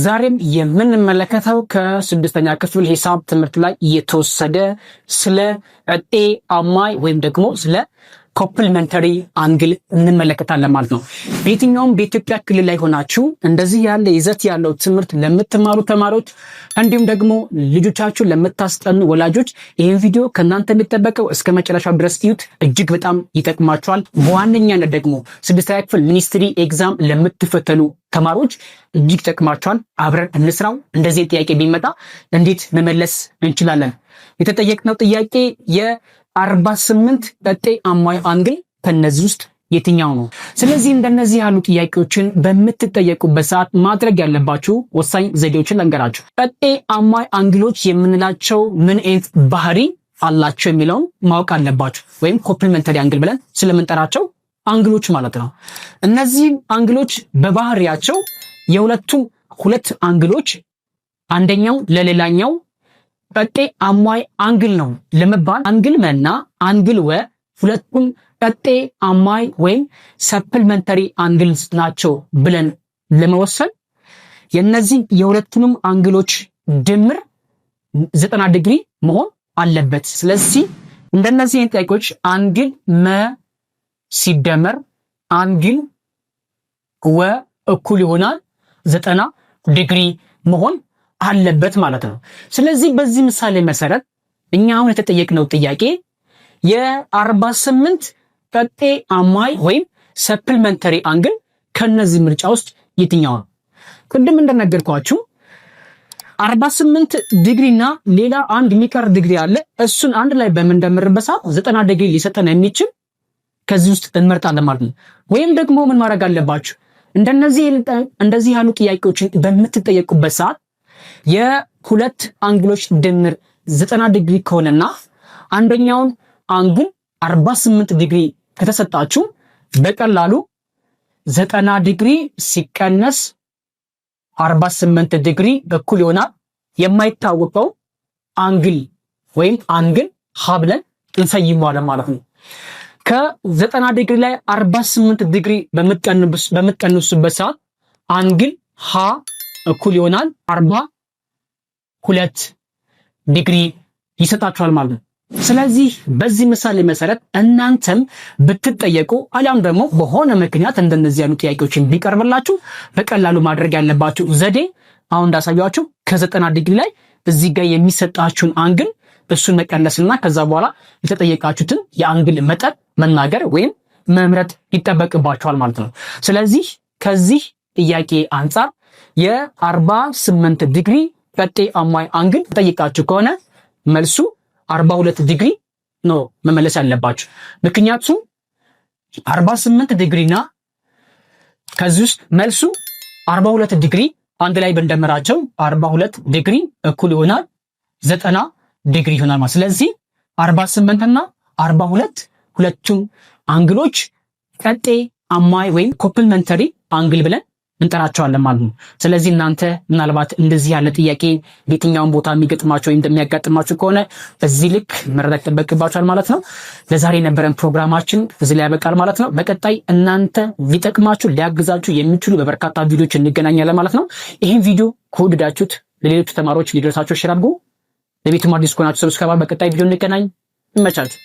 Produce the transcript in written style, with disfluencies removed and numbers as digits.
ዛሬም የምንመለከተው ከስድስተኛ ክፍል ሂሳብ ትምህርት ላይ የተወሰደ ስለ አማይ ወይም ደግሞ ስለ ኮምፕሊመንተሪ አንግል እንመለከታለን ማለት ነው። በየትኛውም በኢትዮጵያ ክልል ላይ ሆናችሁ እንደዚህ ያለ ይዘት ያለው ትምህርት ለምትማሩ ተማሪዎች እንዲሁም ደግሞ ልጆቻችሁን ለምታስጠኑ ወላጆች ይህን ቪዲዮ ከእናንተ የሚጠበቀው እስከ መጨረሻው ድረስ እዩት። እጅግ በጣም ይጠቅማችኋል። በዋነኛነት ደግሞ ስድስተኛ ክፍል ሚኒስትሪ ኤግዛም ለምትፈተኑ ተማሪዎች እጅግ ይጠቅማችኋል። አብረን እንስራው። እንደዚህ ጥያቄ ቢመጣ እንዴት መመለስ እንችላለን? የተጠየቅነው ጥያቄ የ48 አማይ አንግል ከነዚህ ውስጥ የትኛው ነው? ስለዚህ እንደነዚህ ያሉ ጥያቄዎችን በምትጠየቁበት ሰዓት ማድረግ ያለባችሁ ወሳኝ ዘዴዎችን ልንገራችሁ። አማይ አንግሎች የምንላቸው ምን አይነት ባህሪ አላቸው የሚለውን ማወቅ አለባችሁ። ወይም ኮምፕሊመንተሪ አንግል ብለን ስለምንጠራቸው አንግሎች ማለት ነው። እነዚህ አንግሎች በባህሪያቸው ሁለት አንግሎች አንደኛው ለሌላኛው አማይ አንግል ነው ለመባል አንግል መና አንግል ወ ሁለቱም አማይ ወይም ሰፕልመንተሪ አንግልስ ናቸው ብለን ለመወሰን የነዚህ የሁለቱንም አንግሎች ድምር 90 ዲግሪ መሆን አለበት። ስለዚህ እንደነዚህ ጥያቄዎች አንግል መ ሲደመር አንግል ወ እኩል ይሆናል 90 ዲግሪ መሆን አለበት ማለት ነው። ስለዚህ በዚህ ምሳሌ መሰረት እኛ አሁን የተጠየቅነው ጥያቄ የ48 አማይ ወይም ሰፕልመንተሪ አንግል ከነዚህ ምርጫ ውስጥ የትኛው ነው? ቅድም እንደነገርኳችሁ 48 ዲግሪ እና ሌላ አንድ የሚቀር ዲግሪ አለ። እሱን አንድ ላይ በመንደምርበት ሰዓት 90 ዲግሪ ሊሰጠን የሚችል ከዚህ ውስጥ እንመርጣለን ማለት ነው። ወይም ደግሞ ምን ማድረግ አለባችሁ? እንደዚህ ያሉ ጥያቄዎችን በምትጠየቁበት ሰዓት የሁለት አንግሎች ድምር 90 ዲግሪ ከሆነና አንደኛውን አንግል 48 ዲግሪ ከተሰጣችሁ በቀላሉ 90 ዲግሪ ሲቀነስ 48 ዲግሪ እኩል ይሆናል የማይታወቀው አንግል ወይም አንግል ሀ ብለን እንሰይመዋለን ማለት ነው። ከ90 ዲግሪ ላይ 48 ዲግሪ በምትቀንሱበት ሰዓት አንግል ሀ እኩል ይሆናል 42 ዲግሪ ይሰጣችኋል ማለት ነው። ስለዚህ በዚህ ምሳሌ መሰረት እናንተም ብትጠየቁ አሊያም ደግሞ በሆነ ምክንያት እንደነዚህ ያሉ ጥያቄዎችን ቢቀርብላችሁ በቀላሉ ማድረግ ያለባችሁ ዘዴ አሁን እንዳሳያችሁ ከ90 ዲግሪ ላይ እዚህ ጋር የሚሰጣችሁን አንግል እሱን መቀነስና ከዛ በኋላ የተጠየቃችሁትን የአንግል መጠን መናገር ወይም መምረጥ ይጠበቅባችኋል ማለት ነው። ስለዚህ ከዚህ ጥያቄ አንጻር የ48 ዲግሪ አማይ አንግል ተጠይቃችሁ ከሆነ መልሱ 42 ዲግሪ ነው መመለስ ያለባችሁ። ምክንያቱም 48 ዲግሪና ከዚህ ውስጥ መልሱ 42 ዲግሪ አንድ ላይ በእንደመራቸው 42 ዲግሪ እኩል ይሆናል 90 ዲግሪ ይሆናል ማለት። ስለዚህ 48 እና 42 ሁለቱም አንግሎች አማይ ወይም ኮምፕሊመንተሪ አንግል ብለን እንጠራቸዋለን ማለት ነው። ስለዚህ እናንተ ምናልባት እንደዚህ ያለ ጥያቄ በየትኛውም ቦታ የሚገጥማቸው ወይም እንደሚያጋጥማችሁ ከሆነ በዚህ ልክ መረዳት ይጠበቅባችኋል ማለት ነው። ለዛሬ የነበረን ፕሮግራማችን እዚህ ላይ ያበቃል ማለት ነው። በቀጣይ እናንተ ሊጠቅማችሁ ሊያግዛችሁ የሚችሉ በበርካታ ቪዲዮዎች እንገናኛለን ማለት ነው። ይህን ቪዲዮ ከወደዳችሁት ለሌሎች ተማሪዎች ሊደርሳችሁ ሼር አድርጉ። ለቤቱ አዲስ ከሆናችሁ ሰብስክራይብ። በቀጣይ ቪዲዮ እንገናኝ። ይመቻችሁ።